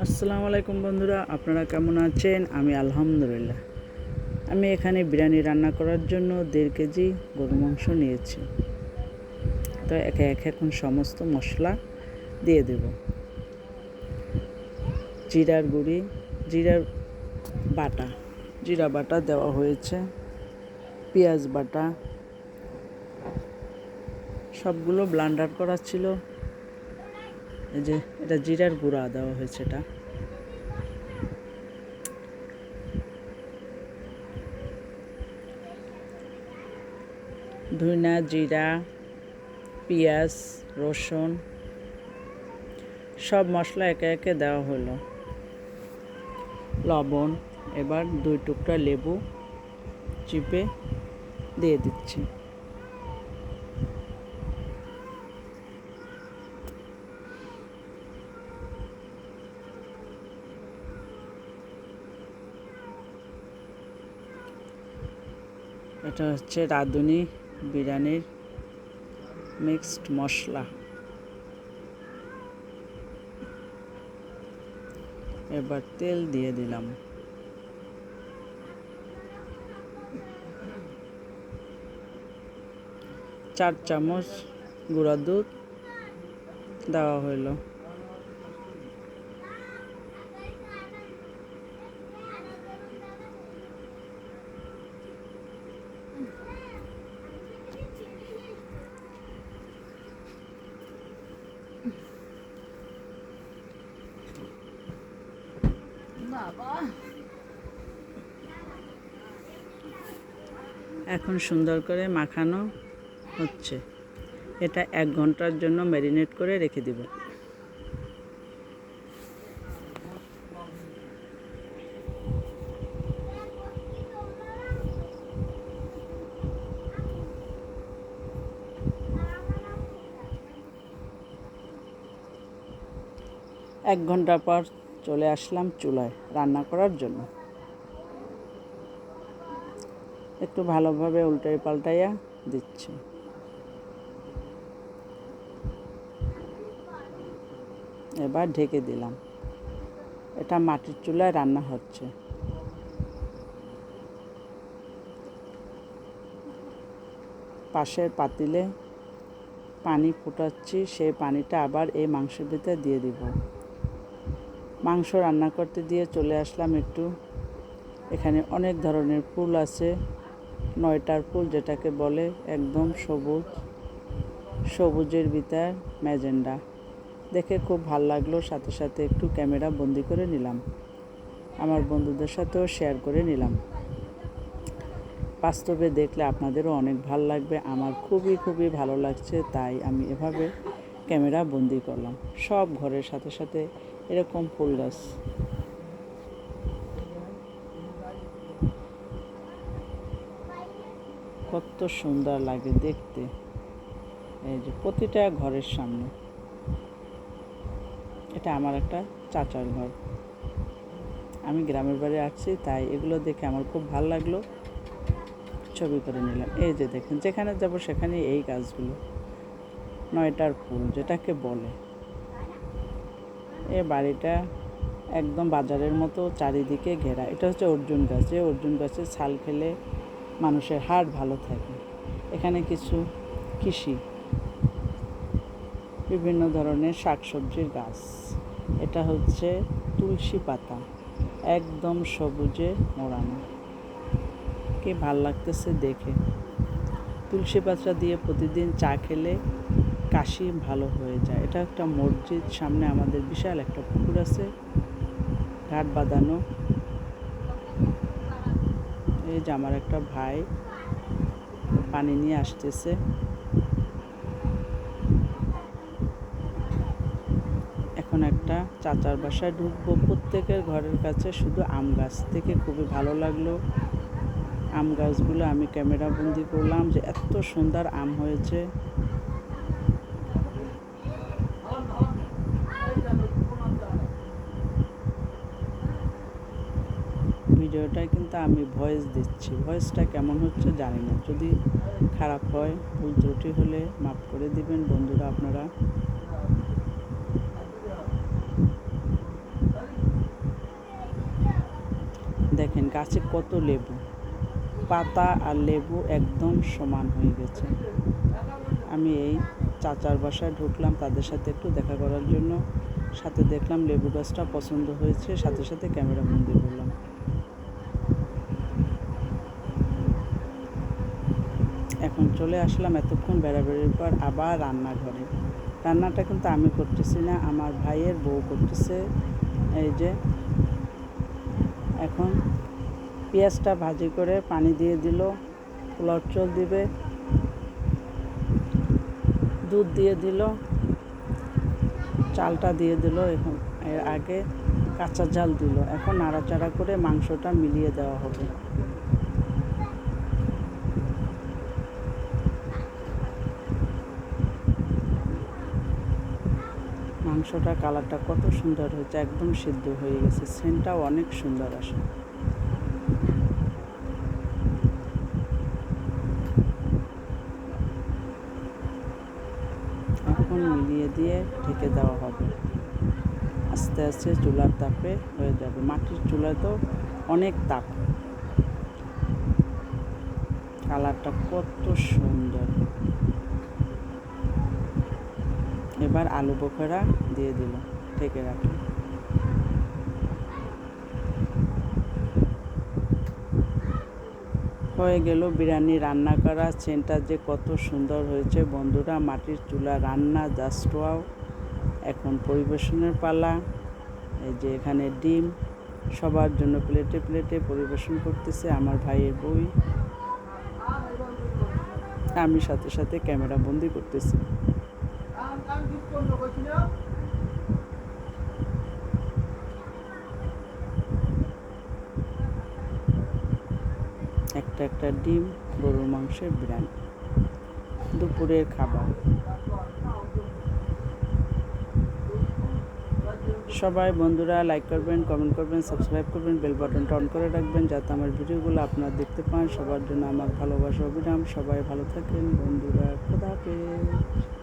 আসসালামু আলাইকুম বন্ধুরা, আপনারা কেমন আছেন? আমি আলহামদুলিল্লাহ। আমি এখানে বিরিয়ানি রান্না করার জন্য 1.5 কেজি গরু মাংস নিয়েছি। তো একে একে এখন সমস্ত মশলা দিয়ে দেব। জিরার গুঁড়ি, জিরা বাটা দেওয়া হয়েছে, পেঁয়াজ বাটা, সবগুলো ব্লেন্ডার করা ছিল। এই যে এটা জিরার গুঁড়া দেওয়া হয়েছে, এটা ধনিয়া, জিরা, পেঁয়াজ, রসুন সব মশলা একে একে দেওয়া হলো। লবণ, এবার 2 টুকরা লেবু চিপে দিয়ে দিচ্ছি। এটা হচ্ছে রাঁধুনি বিরিয়ানির মিক্সড মশলা। এবার তেল দিয়ে দিলাম। চার চামচ গুঁড়া দুধ দেওয়া হইল। এখন সুন্দর করে মাখানো হচ্ছে। এটা 1 ঘন্টার জন্য ম্যারিনেট করে রেখে দিব। এক ঘন্টা পর চলে আসলাম চুলায় রান্না করার জন্য। একটু ভালোভাবে উল্টাই পাল্টাইয়া দিচ্ছি। এবার ঢেকে দিলাম। এটা মাটির চুলায় রান্না হচ্ছে। পাশের পাতিলে পানি ফুটাচ্ছি, সেই পানিটা আবার এই মাংসের ভিতরে দিয়ে দিব। মাংস রান্না করতে দিয়ে চলে আসলাম একটু। এখানে অনেক ধরনের ফুল আছে, 9টার ফুল যেটাকে বলে, একদম সবুজের ভিতর ম্যাজেন্ডা। দেখে খুব ভালো লাগলো, সাথে সাথে একটু ক্যামেরা বন্দি করে নিলাম। আমার বন্ধুদের সাথেও শেয়ার করে নিলাম। বাস্তবে দেখলে আপনাদেরও অনেক ভালো লাগবে। আমার খুবই ভালো লাগছে, তাই আমি এভাবে ক্যামেরা বন্দি করলাম। সব ঘরের সাথে সাথে এরকম ফুল গাছ। কত সুন্দর লাগে দেখতে। এই যে প্রতিটা ঘরের সামনে। এটা আমার একটা চাচার ঘর। আমি গ্রামের বাড়ি আসছি, তাই এগুলো দেখে আমার খুব ভালো লাগলো, ছবি করে নিলাম। এই যে দেখেন, যেখানে যাব সেখানে এই গাছগুলো, 9টার ফুল যেটাকে বলে। এই বাড়িটা একদম বাজারের মতো চারিদিকে ঘেরা। এটা হচ্ছে অর্জুন গাছ। এই অর্জুন গাছের ছাল খেলে মানুষের হার্ট ভালো থাকে। এখানে কিছু কৃষি, বিভিন্ন ধরনের শাকসবজির গাছ। এটা হচ্ছে তুলসী পাতা, একদম সবুজে মোড়ানো। কি ভাল লাগতেছে দেখে। তুলসী পাতা দিয়ে প্রতিদিন চা খেলে কাশি ভালো হয়ে যায়। এটা একটা মসজিদ, সামনে আমাদের বিশাল একটা পুকুর আছে, ঘাট বাঁধানো। এই যে আমার একটা ভাই পানি নিয়ে আসতেছে। এখন একটা চাচার বাসায় ঢুকবো। প্রত্যেকের ঘরের কাছে শুধু আম গাছ, থেকে খুবই ভালো লাগলো। আম গাছগুলো আমি ক্যামেরা বন্দি করলাম, যে এত সুন্দর আম হয়েছে। ভিডিওটায় কিন্তু আমি ভয়েস দিচ্ছি, ভয়েসটা কেমন হচ্ছে জানি না। যদি খারাপ হয়, ভুল ত্রুটি হলে মাফ করে দিবেন বন্ধুরা আপনারা। দেখেন গাছে কত লেবু, পাতা আর লেবু একদম সমান হয়ে গেছে। আমি এই চাচার বাসায় ঢুকলাম তাদের সাথে একটু দেখা করার জন্য। সাথে দেখলাম লেবু গাছটা পছন্দ হয়েছে, সাথে সাথে ক্যামেরা বন্দি করলাম। এখন চলে আসলাম এতক্ষণ বেড়াবেড়ির পর আবার রান্নাঘরে। রান্নাটা কিন্তু আমি করতেছি না, আমার ভাইয়ের বউ করতেছে। এই যে এখন পেঁয়াজটা ভাজি করে পানি দিয়ে দিল, পোলাওর চাল দিবে, দুধ দিয়ে দিল, চালটা দিয়ে দিল। এখন এর আগে কাঁচা ঝাল দিল। এখন নাড়াচাড়া করে মাংসটা মিলিয়ে দেওয়া হবে। মাংসটা কালারটা কত সুন্দর হয়েছে, একদম সিদ্ধ হয়ে গেছে, সেন্টটাও অনেক সুন্দর আসে। এখন মিলিয়ে দিয়ে ঢেকে দেওয়া হবে। আস্তে আস্তে চুলার তাপে হয়ে যাবে। মাটির চুলায় তো অনেক তাপ। কালারটা কত সুন্দর। এবার আলু বোখরা দিয়ে দিল, ঢেকে রাখলাম। হয়ে গেল বিরিয়ানি রান্না করা। সেন্টটা যে কত সুন্দর হয়েছে বন্ধুরা, মাটির চুলা রান্না জাস্ট ওয়াও। এখন পরিবেশনের পালা। এই যে এখানে ডিম সবার জন্য প্লেটে প্লেটে পরিবেশন করতেছে আমার ভাইয়ের বই। আমি সাথে সাথে ক্যামেরা বন্দি করতেছি। একটা একটা ডিম, গরুর মাংসের বিরিয়ানি, দুপুরের খাবার। সবাই বন্ধুরা লাইক করবেন, কমেন্ট করবেন, সাবস্ক্রাইব করবেন, বেল বাটনটা অন করে রাখবেন যাতে আমার ভিডিওগুলো আপনারা দেখতে পান। সবার জন্য আমার ভালোবাসা অবিরাম। সবাই ভালো থাকেন বন্ধুরা, খোদা হাফেজ।